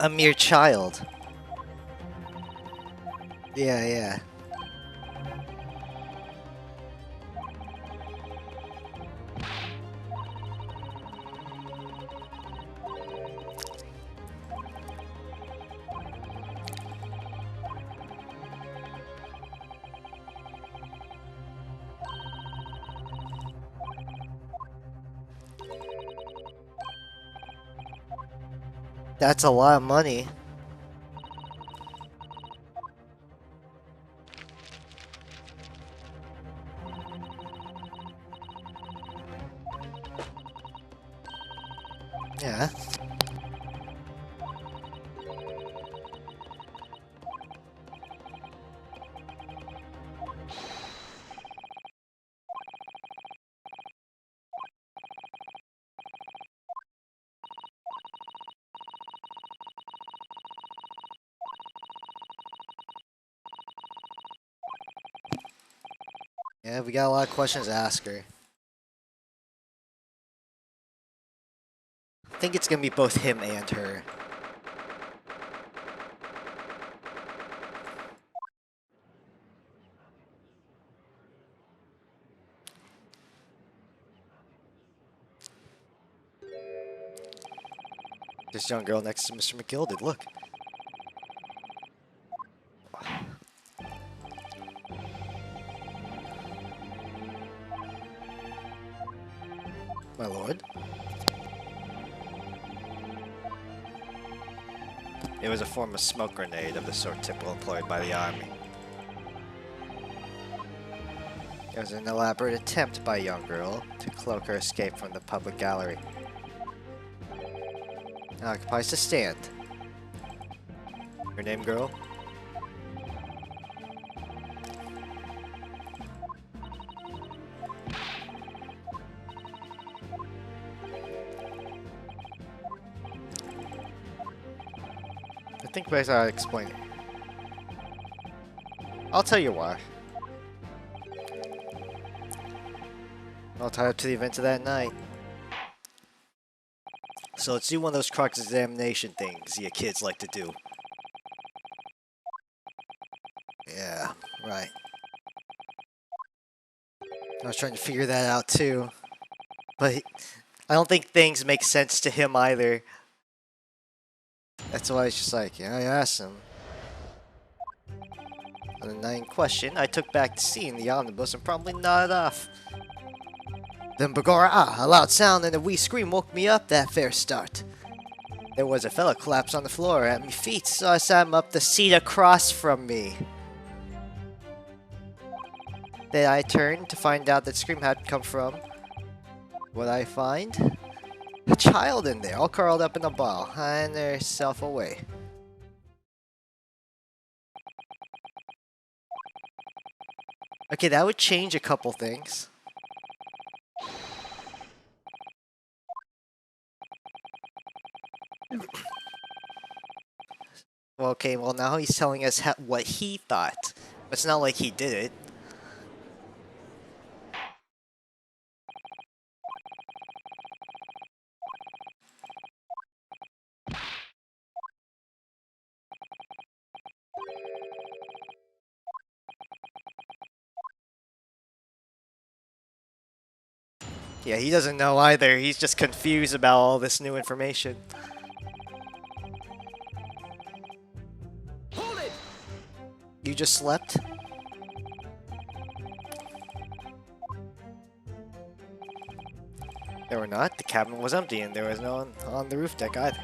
A mere child. Yeah. That's a lot of money. Yeah. Yeah, we got a lot of questions to ask her. I think it's gonna be both him and her. This young girl next to Mr. McGilded, look. My lord? It was a form of smoke grenade of the sort typical employed by the army. It was an elaborate attempt by a young girl to cloak her escape from the public gallery. Now occupies the stand. Your name, girl? I think best I'll explain it. I'll tell you why. I'll tie up to the events of that night. So let's do one of those cross-examination things you kids like to do. Yeah, right. I was trying to figure that out too. But I don't think things make sense to him either. That's why it's just like, yeah, I asked him. On the night in question, I took back the seat in the omnibus and promptly nodded off. Then begorra, a loud sound and a wee scream woke me up that fair start. There was a fellow collapsed on the floor at me feet, so I sat him up the seat across from me. Then I turned to find out that scream had come from. What I find? A child in there, all curled up in a ball, hiding herself away. Okay, that would change a couple things. Well, okay, well now he's telling us what he thought. It's not like he did it. Yeah, he doesn't know either. He's just confused about all this new information. Hold it! You just slept? There were not. The cabin was empty and there was no one on the roof deck either.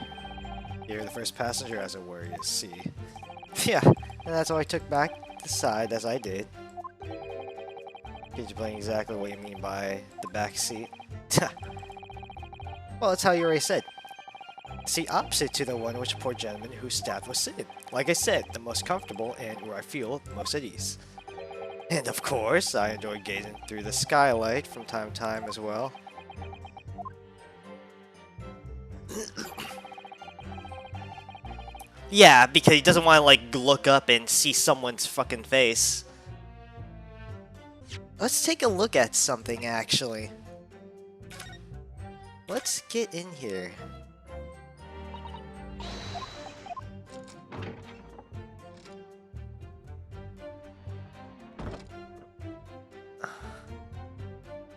You're the first passenger, as it were, you see. Yeah, and that's why I took back the side as I did. Can you explain exactly what you mean by the back seat? Well, that's how you already said. The seat opposite to the one which poor gentleman whose staff was sitting. Like I said, the most comfortable and where I feel the most at ease. And of course, I enjoy gazing through the skylight from time to time as well. Yeah, because he doesn't want to, like, look up and see someone's fucking face. Let's take a look at something, actually. Let's get in here.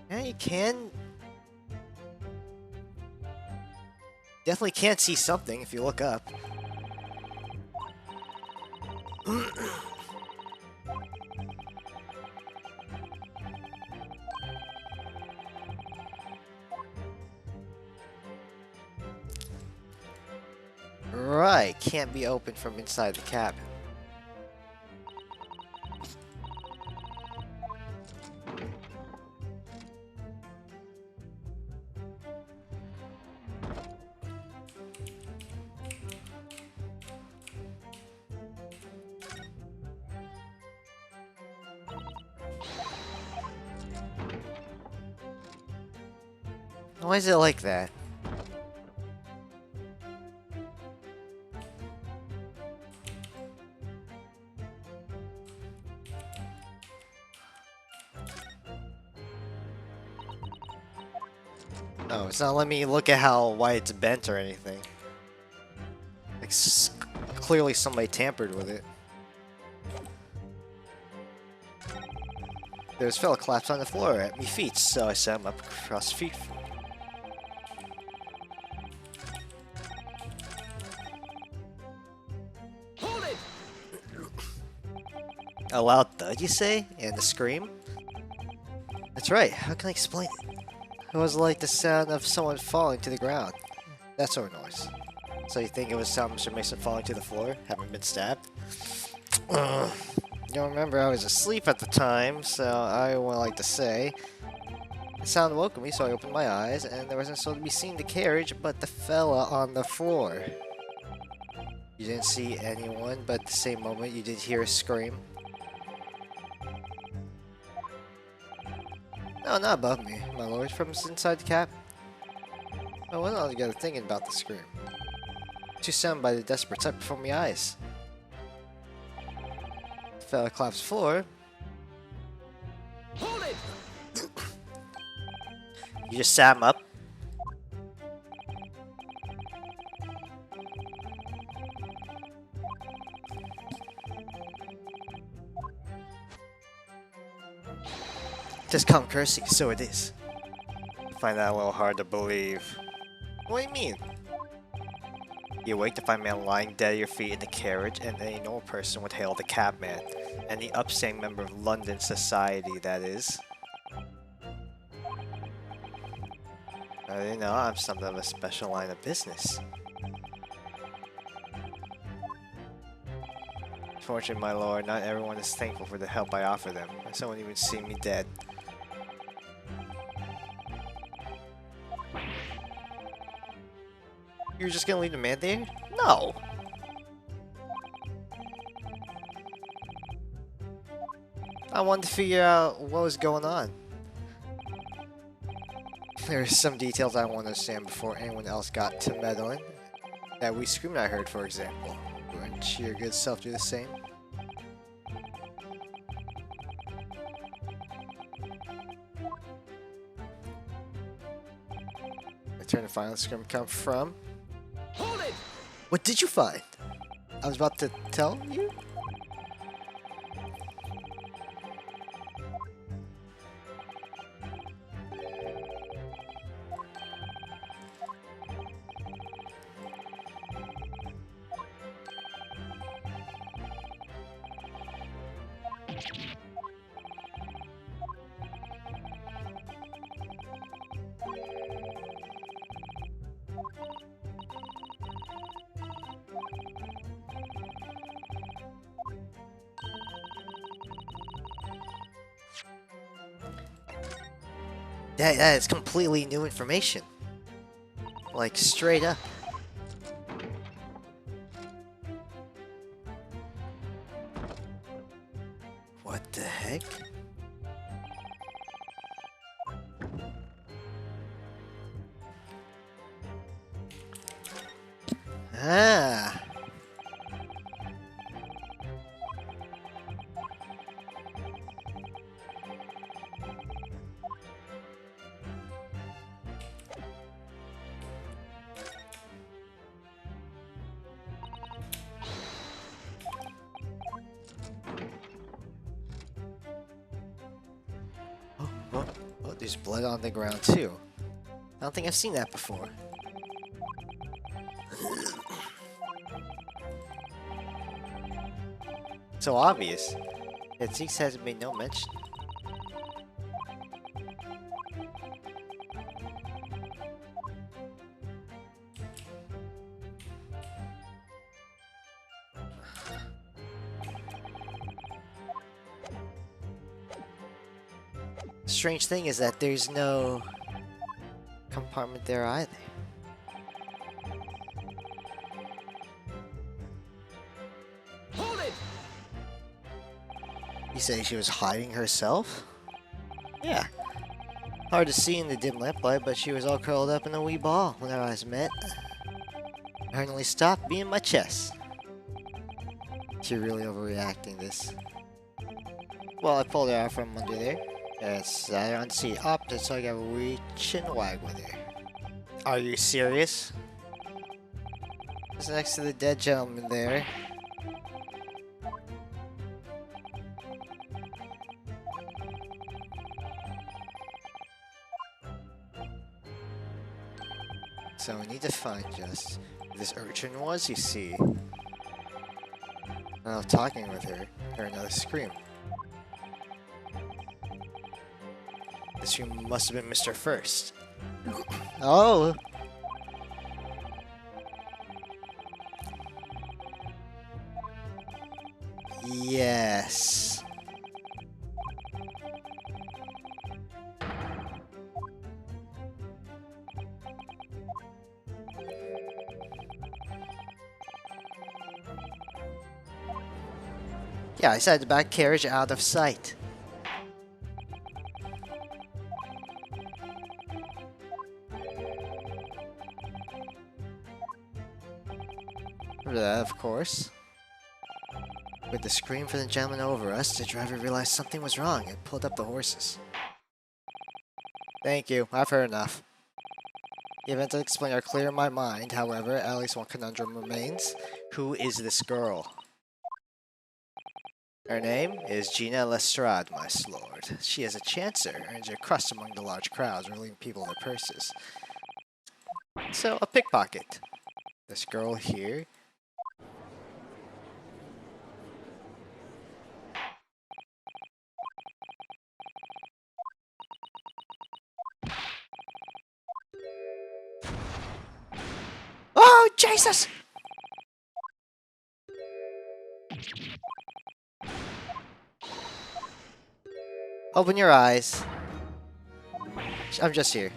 Yeah, you can. Definitely can't see something if you look up. Right, can't be opened from inside the cabin. Why is it like that? Oh, it's not letting me look at why it's bent or anything. Like, clearly somebody tampered with it. There's fella collapsed on the floor at me feet, so I set him up across the feet. Hold it! A loud thud, you say? And the scream? That's right, how can I explain it? It was like the sound of someone falling to the ground. That sort of noise. So you think it was Mr. Mason falling to the floor, having been stabbed? You don't remember I was asleep at the time, so I would like to say. The sound woke me, so I opened my eyes, and there wasn't so to be seen the carriage, but the fella on the floor. You didn't see anyone, but at the same moment you did hear a scream. No, not above me, my lord, from inside the cabin. I wasn't altogether thinking about the scream. Too stunned by the desperate sight before my eyes. The fella collapsed floor. Hold it! You just sat him up. Just common courtesy, so it is. I find that a little hard to believe. What do you mean? You wake to find a man lying dead at your feet in the carriage, and any normal person would hail the cabman. Any upstanding member of London society, that is. You know, I'm something of a special line of business. Fortunately, my lord, not everyone is thankful for the help I offer them. Someone even see me dead. You're just gonna leave the man there? No! I wanted to figure out what was going on. There are some details I want to understand before anyone else got to meddling. That wee scream I heard, for example. Wouldn't your good self do the same? I turn to find the scream come from. Hold it! What did you find? I was about to tell you? That is completely new information. Like, straight up. What the heck? Ah. There's blood on the ground too. I don't think I've seen that before. So obvious. Yet Zeeks has made no mention. Strange thing is that there's no compartment there either. Hold it! You say she was hiding herself? Yeah. Hard to see in the dim lamplight, but she was all curled up in a wee ball when our eyes met. I only stopped being my chest. You're really overreacting this. Well, I pulled her out from under there. Yes, I don't see up, so I got a wee chin wag with her. Are you serious? Just next to the dead gentleman there. So we need to find just who this urchin was, you see. While talking with her, heard another scream. This scream must have been Mr. First. Oh! Yes. Yeah, I said the back carriage out of sight. Remember that, of course. With the scream from the gentleman over us, the driver realized something was wrong and pulled up the horses. Thank you, I've heard enough. The events I explained are clear in my mind, however, at least one conundrum remains. Who is this girl? Her name is Gina Lestrade, my lord. She is a chancer, earns her crust among the large crowds, relieving people their purses. So, a pickpocket. This girl here. Oh, Jesus! Open your eyes. I'm just here.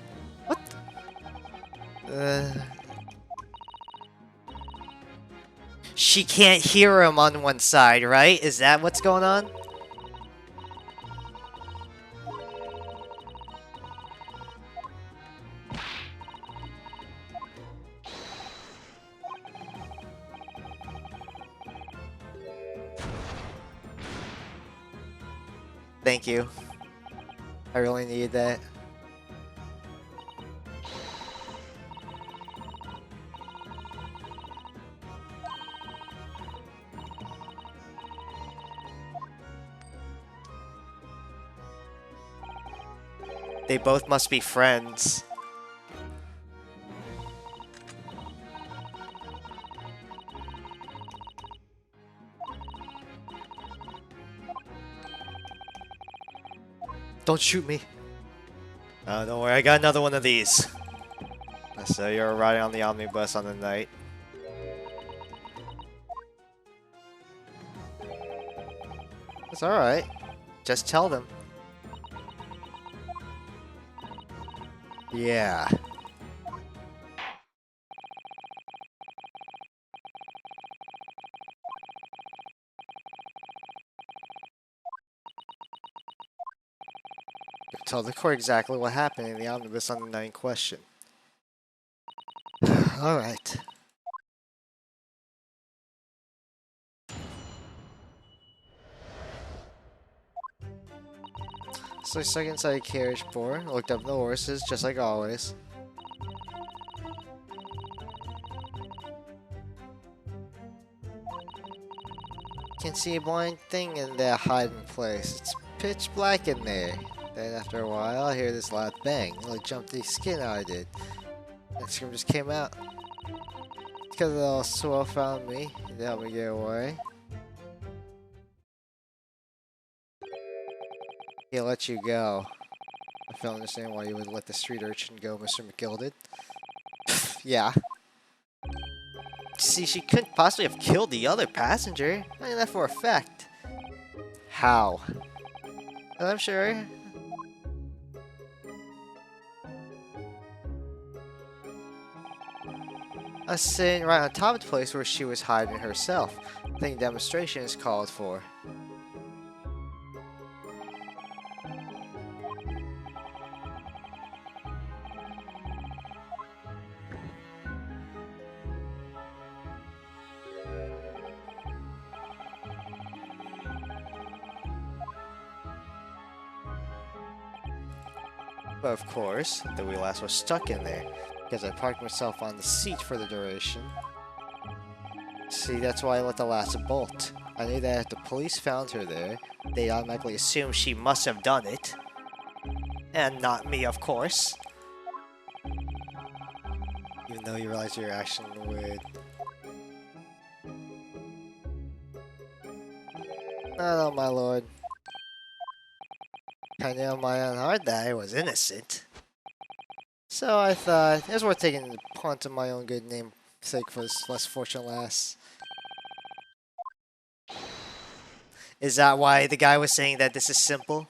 What? She can't hear him on one side, right? Is that what's going on? Thank you. I really needed that. They both must be friends. Don't shoot me. Oh, don't worry, I got another one of these. So you're riding on the omnibus on the night. It's alright. Just tell them. Yeah. Tell the court exactly what happened in the omnibus on the night in question. Alright. So I stuck inside a carriage pour, looked up the horses, just like always. Can't see a blind thing in that hiding place. It's pitch black in there. Then after a while, I hear this loud bang. It like jumped the skin out I did. That scream just came out. Because the little swell found me. It helped me get away. He'll let you go. I fail to understand why you would let the street urchin go, Mr. McGilded. Yeah. See, she couldn't possibly have killed the other passenger. I know that for a fact. How? I'm sure. I was sitting right on top of the place where she was hiding herself. I think demonstration is called for. But of course, the wheel ass was stuck in there, because I parked myself on the seat for the duration. See, that's why I let the last bolt. I knew that if the police found her there, they automatically assumed she must have done it. And not me, of course. Even though you realize your action would... Oh, my lord. I knew in my own heart that I was innocent. So I thought it was worth taking the punt on my own good name sake for this less fortunate lass. Is that why the guy was saying that this is simple?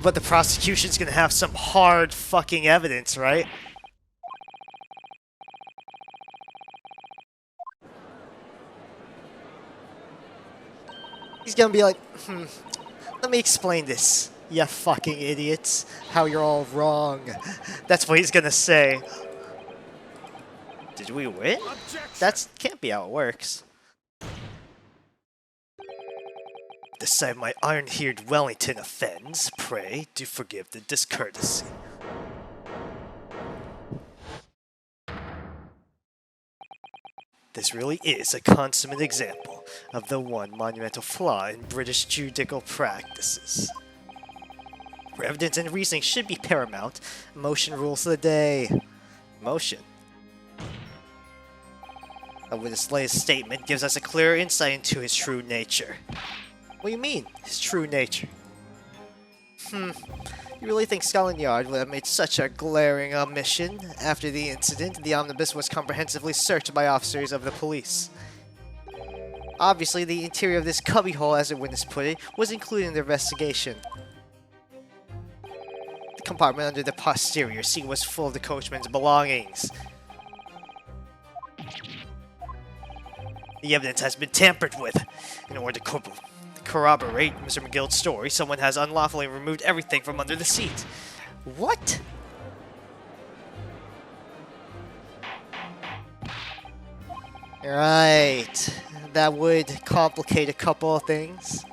But the prosecution's gonna have some hard fucking evidence, right? He's gonna be like, let me explain this, you fucking idiots. How you're all wrong. That's what he's gonna say. Did we win? That can't be how it works. The sight my iron-haired Wellington offends, pray, do forgive the discourtesy. This really is a consummate example of the one monumental flaw in British judicial practices. Where evidence and reasoning should be paramount, emotion rules the day. Emotion? A witness' latest statement gives us a clear insight into his true nature. What do you mean, his true nature? You really think Scotland Yard would have made such a glaring omission? After the incident, the omnibus was comprehensively searched by officers of the police. Obviously, the interior of this cubbyhole, as the witness put it, was included in the investigation. The compartment under the posterior seat was full of the coachman's belongings. The evidence has been tampered with in order to corroborate Mr. McGill's story. Someone has unlawfully removed everything from under the seat. What? Right. That would complicate a couple of things.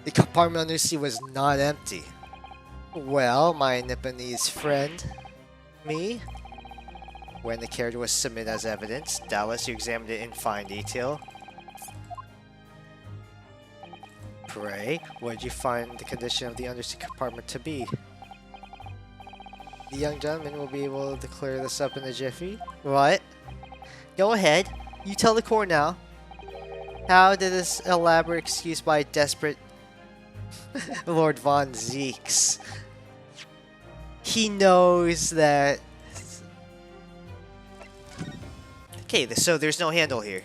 The compartment under the seat was not empty. Well, my Nipponese friend, me, when the carriage was submitted as evidence, doubtless you examined it in fine detail. Pray, what did you find the condition of the underseat compartment to be? The young gentleman will be able to clear this up in a jiffy. What? Go ahead, you tell the court now. How did this elaborate excuse by desperate Lord Von Zeeks? He knows that... Okay, so there's no handle here.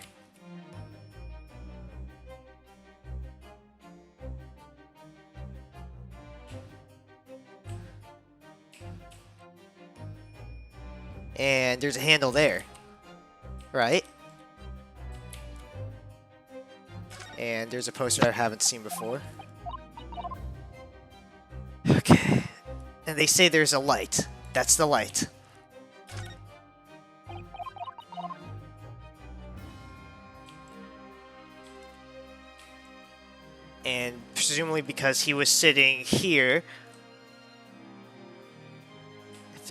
And there's a handle there. Right? And there's a poster I haven't seen before. Okay. And they say there's a light. That's the light. And presumably because he was sitting here.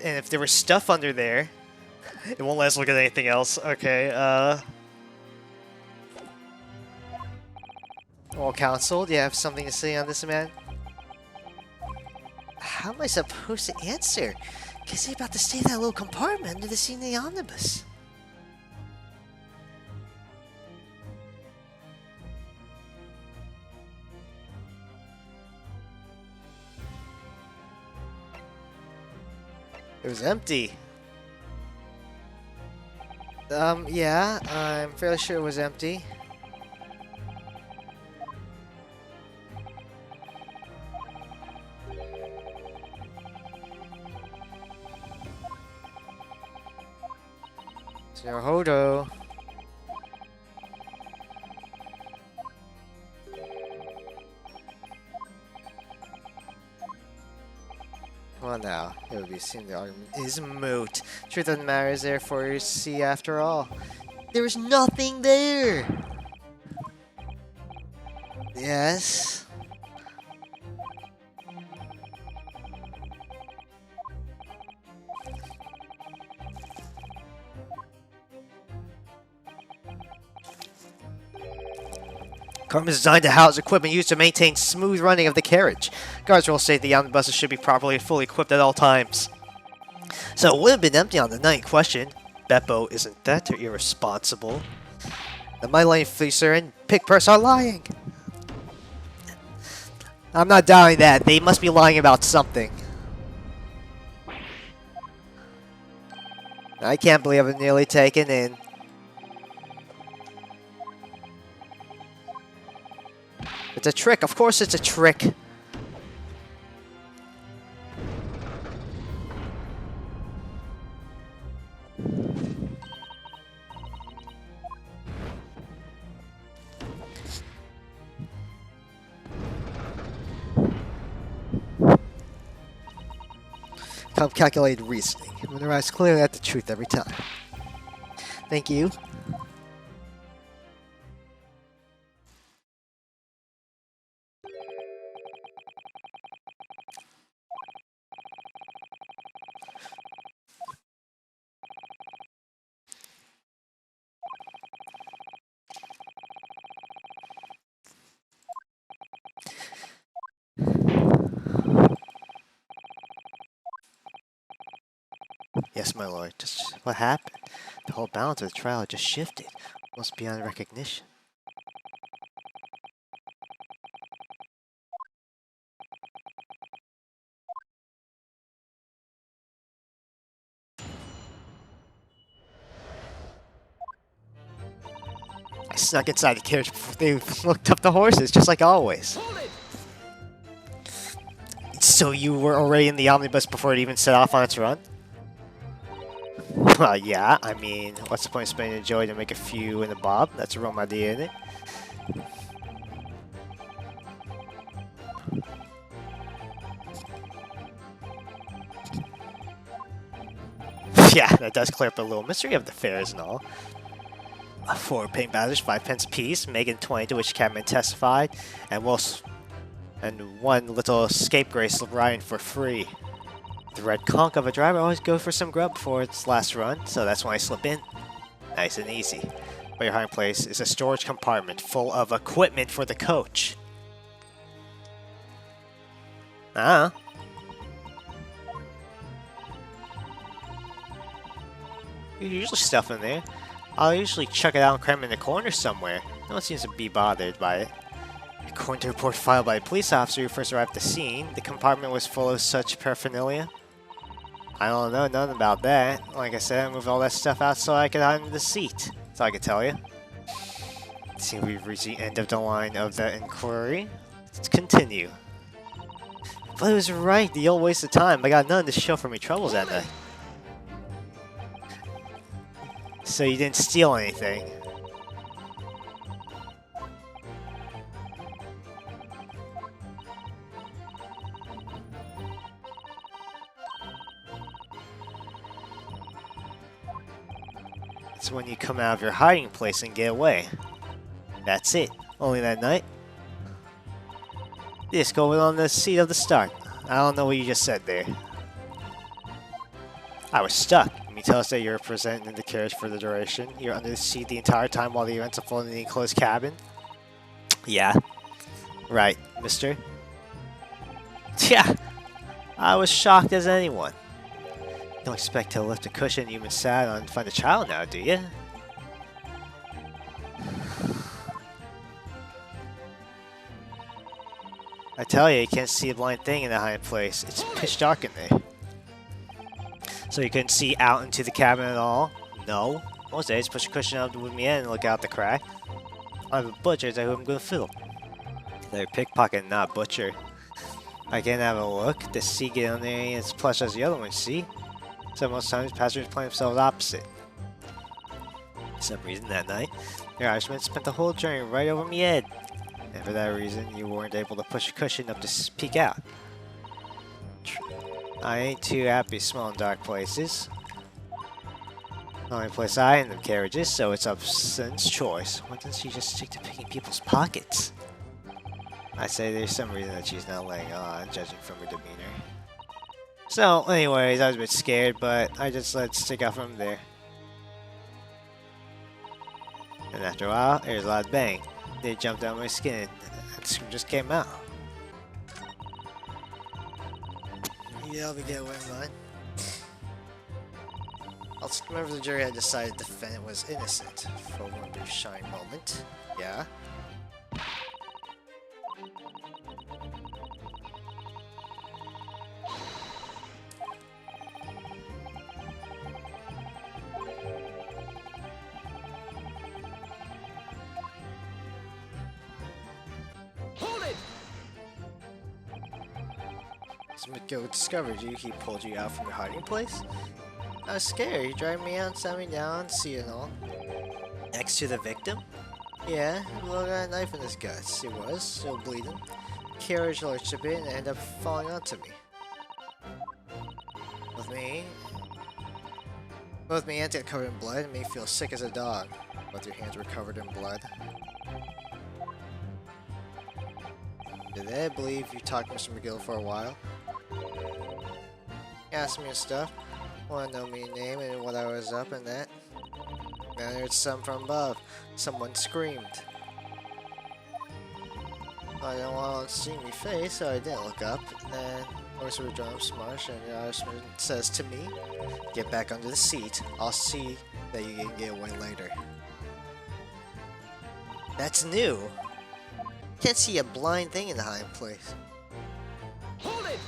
And if there was stuff under there, it won't let us look at anything else. Okay, All counsel, do you have something to say on this, man? How am I supposed to answer? Because he's about to stay in that little compartment under the scene of the omnibus. It was empty. Yeah, I'm fairly sure it was empty. Hodo. Well now, it would be seen the argument is moot. Truth doesn't matter is there for you to see after all. There was nothing there! Yes? Compartment is designed to house equipment used to maintain smooth running of the carriage. Guards will state the omnibuses should be properly and fully equipped at all times. So it would have been empty on the night in question. Beppo isn't that irresponsible. The My Lane Fleecer and Pickpurse are lying. I'm not doubting that. They must be lying about something. I can't believe I'm nearly taken in. It's a trick. Of course it's a trick. Calculated reasoning. I'm going to rise clearly at the truth every time. Thank you. Yes, my lord. Just what happened? The whole balance of the trial just shifted, almost beyond recognition. I snuck inside the carriage before they looked up the horses, just like always. Hold it! So you were already in the omnibus before it even set off on its run? Well, yeah, I mean, what's the point of spending a joy to make a few in the bob? That's a wrong idea, isn't it? Yeah, that does clear up a little mystery of the fares and all. 4 paying badges, 5 pence apiece, making 20 to which cabman testified, and 1 little scapegrace riding for free. The red conch of a driver always goes for some grub before its last run, so that's when I slip in. Nice and easy. By your hiding place is a storage compartment full of equipment for the coach. Ah. There's usually stuff in there. I'll usually chuck it out and cram it in the corner somewhere. No one seems to be bothered by it. According to a report filed by a police officer who first arrived at the scene, the compartment was full of such paraphernalia. I don't know nothing about that. Like I said, I moved all that stuff out so I could hide in the seat. That's all I can tell you. It seems we've reached the end of the line of the inquiry. Let's continue. But it was right, the old waste of time. I got nothing to show for me troubles that night. So you didn't steal anything? It's when you come out of your hiding place and get away. That's it. Only that night. This going on the seat of the start. I don't know what you just said there. I was stuck. You mean tell us that you're present in the carriage for the duration? You're under the seat the entire time while the events unfold in the enclosed cabin? Yeah. Right, mister. Yeah. I was shocked as anyone. You don't expect to lift a cushion you've been sat on and find a child now, do you? I tell you can't see a blind thing in the hiding place. It's pitch dark in there. So you couldn't see out into the cabin at all? No. Most days, push a cushion up with me in and look out the crack. I'm a butcher, that's who I'm gonna fill. They're pickpocket, not butcher. I can't have a look. The seat get on there ain't as plush as the other one, see? So most times, passengers play themselves opposite. For some reason, that night, your Irishman spent the whole journey right over me head. And for that reason, you weren't able to push a cushion up to peek out. I ain't too happy smelling dark places. The only place I end up carriages, so it's Upson's choice. Why doesn't she just stick to picking people's pockets? I say there's some reason that she's not laying on, judging from her demeanor. So, anyways, I was a bit scared, but I just let it stick out from there. And after a while, there's a loud bang. They jumped out of my skin, and the scream just came out. Yeah, we get away with mine. I'll remember the jury had decided the defendant was innocent for one brief shining moment. Yeah. Hold it! As McGill discovered you, he pulled you out from your hiding place? I was scared. He dragged me out, sat me down, see it all. Next to the victim? Yeah, he got a knife in his guts. It was, still bleeding. Carriage lurched a bit and ended up falling onto me. Both me and it covered in blood and made me feel sick as a dog. Both your hands were covered in blood. Did they believe you talked to Mr. McGill for a while? He asked me and stuff. Wanted to know me name and what I was up and that. Then I heard something from above. Someone screamed. I didn't want to see me face, so I didn't look up. And then horse were drawn up smush, and the Irishman says to me, "Get back under the seat. I'll see that you can get away later." That's new. Can't see a blind thing in the hiding place. Hold it!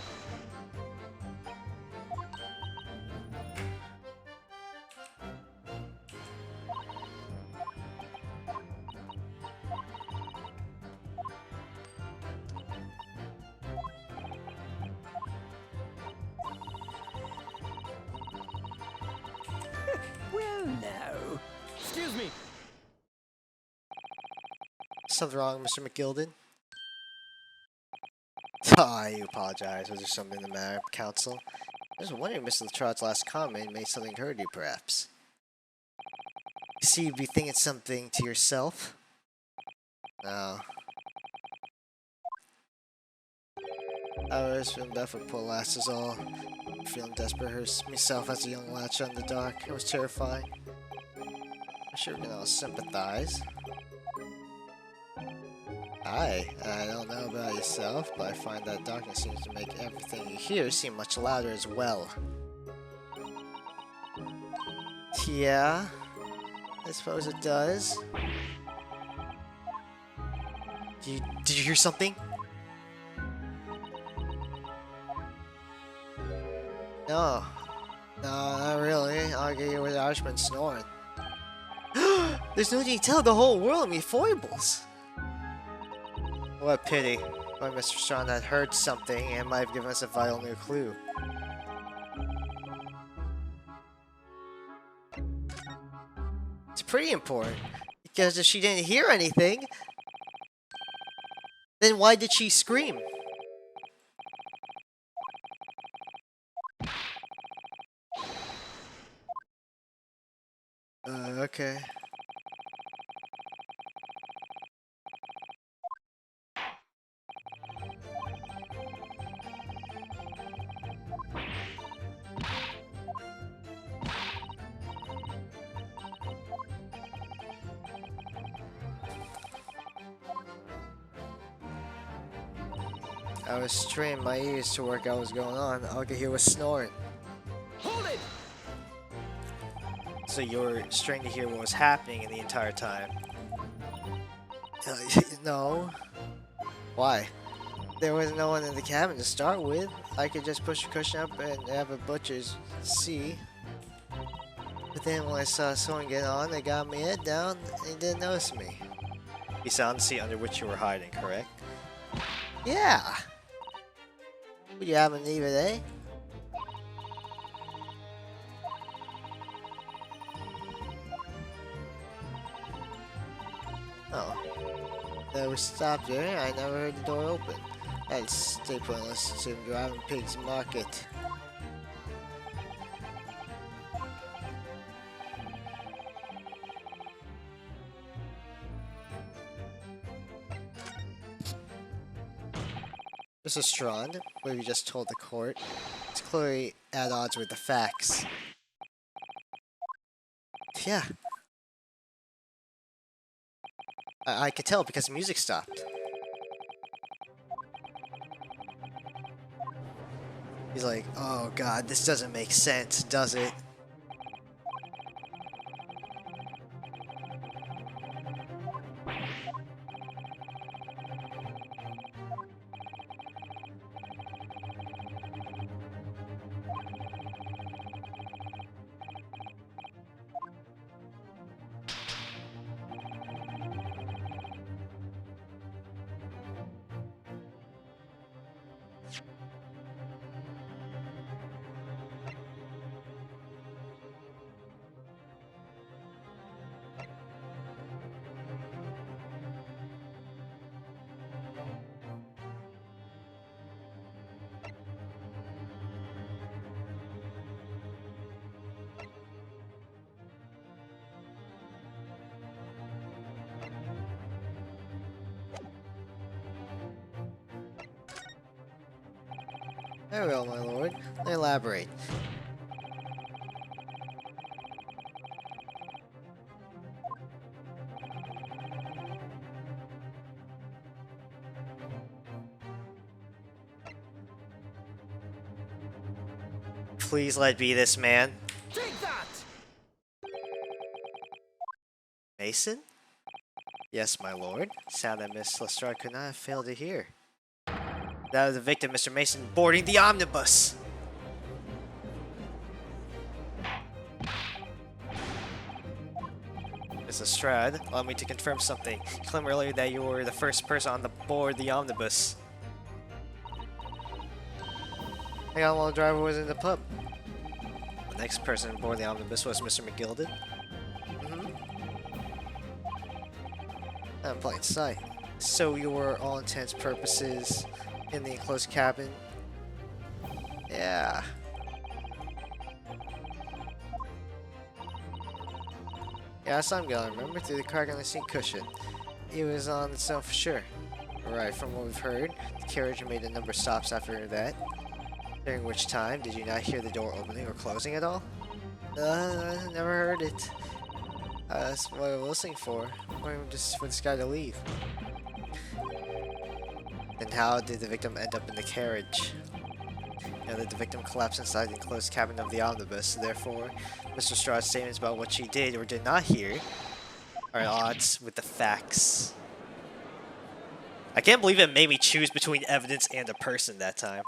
Well, now. Excuse me. Something wrong, Mr. McGilden? I apologize. Was there something in the matter, counsel? I was wondering Mr. Letrott's last comment made something hurt you, perhaps. You see, you'd be thinking something to yourself? No. I was feeling bad for poor lass is all. Feeling desperate myself as a young latch in the dark. It was terrifying. I'm sure we can all sympathize. I don't know about yourself, but I find that darkness seems to make everything you hear seem much louder as well. Yeah, I suppose it does. Did you hear something? No. No, not really. I'll get you with Irishman snoring. There's no need to tell the whole world me foibles. What a pity. Why Mr. Strong had heard something and might have given us a vital new clue. It's pretty important, because if she didn't hear anything, then why did she scream? Okay. I was straining my ears to work out what was going on. All I could hear was snoring. Hold it! So you were straining to hear what was happening in the entire time? No. Why? There was no one in the cabin to start with. I could just push the cushion up and have a butcher's see. But then when I saw someone get on, they got my head down and didn't notice me. You saw the seat under which you were hiding, correct? Yeah. Would you happen to leave it, eh? Oh. Then we stopped there. I never heard the door open. I'd stay put and listen to him driving pigs market. Mr. Strand, what you just told the court, it's clearly at odds with the facts. Yeah. I could tell because the music stopped. He's like, oh god, this doesn't make sense, does it? Very well, my lord. Elaborate. Please let be this man. Take that! Mason? Yes, my lord. Sound that Miss Lestrade could not have failed to hear. That of the victim, Mr. Mason, boarding the omnibus. Miss Lestrade, allow me to confirm something. You claimed earlier that you were the first person on the board the omnibus. I got while the driver was in the pub. The next person aboard the omnibus was Mr. McGilden. In plain sight. So you were, all intents and purposes, in the enclosed cabin? Yeah. Yeah, I saw him go, remember? Through the crack on the seat cushion. He was on its own for sure. Right, from what we've heard, the carriage made a number of stops after that. During which time, did you not hear the door opening or closing at all? I never heard it. That's what I'm listening for. Waiting just for this guy to leave. Then how did the victim end up in the carriage? You know that the victim collapsed inside the enclosed cabin of the omnibus, therefore, Mr. Straw's statements about what she did or did not hear are at odds with the facts. I can't believe it made me choose between evidence and a person that time.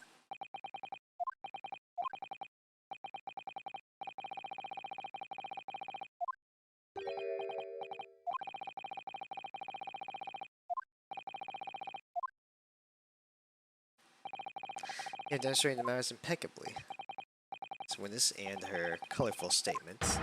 Yeah, demonstrating the matters impeccably. This witness and her colorful statements.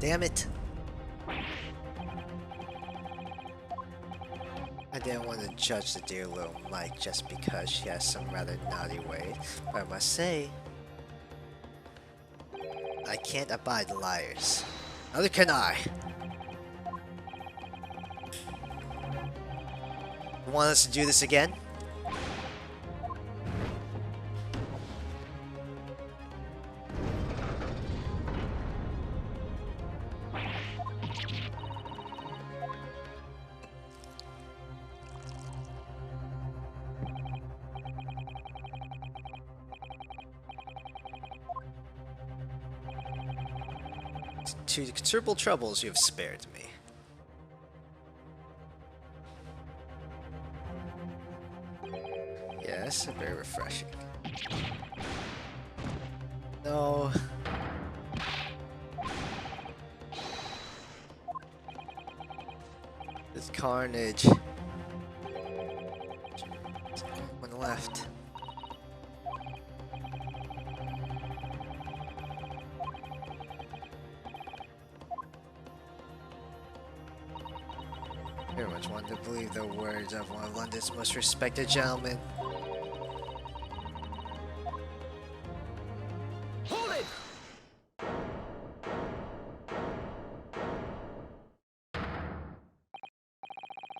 Damn it. I didn't want to judge the dear little mite just because she has some rather naughty ways, but I must say, I can't abide liars. Neither can I. You want us to do this again? To the considerable troubles you have spared me. Yes, very refreshing. No. This carnage. One left. Very much want to believe the words of one of London's most respected gentlemen. Hold it!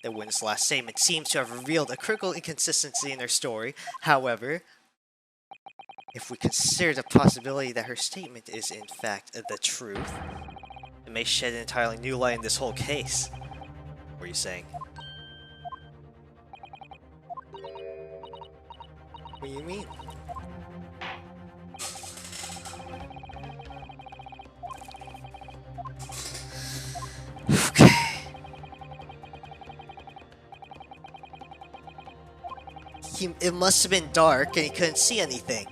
The witness' last statement seems to have revealed a critical inconsistency in her story. However, if we consider the possibility that her statement is in fact the truth, it may shed an entirely new light in this whole case. What were you saying? What do you mean? Okay. It must have been dark and he couldn't see anything.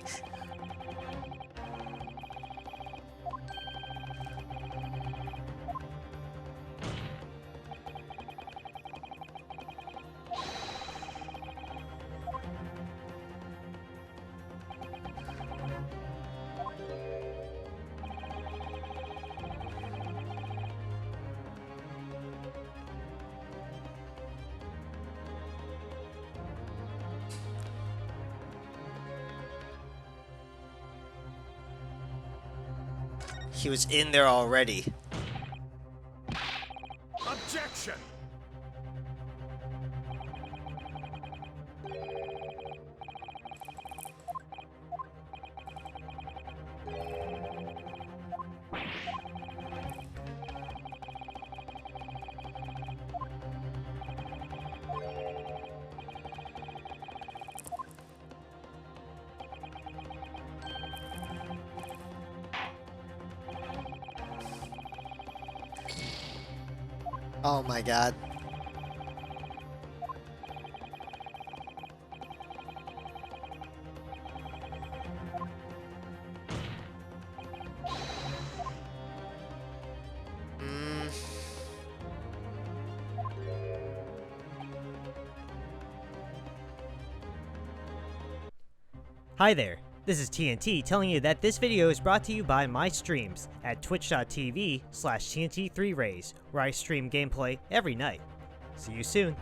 He was in there already. Objection! Oh my god. Hi there, this is TNT telling you that this video is brought to you by my streams at twitch.tv/TNT3Rays, where I stream gameplay every night. See you soon.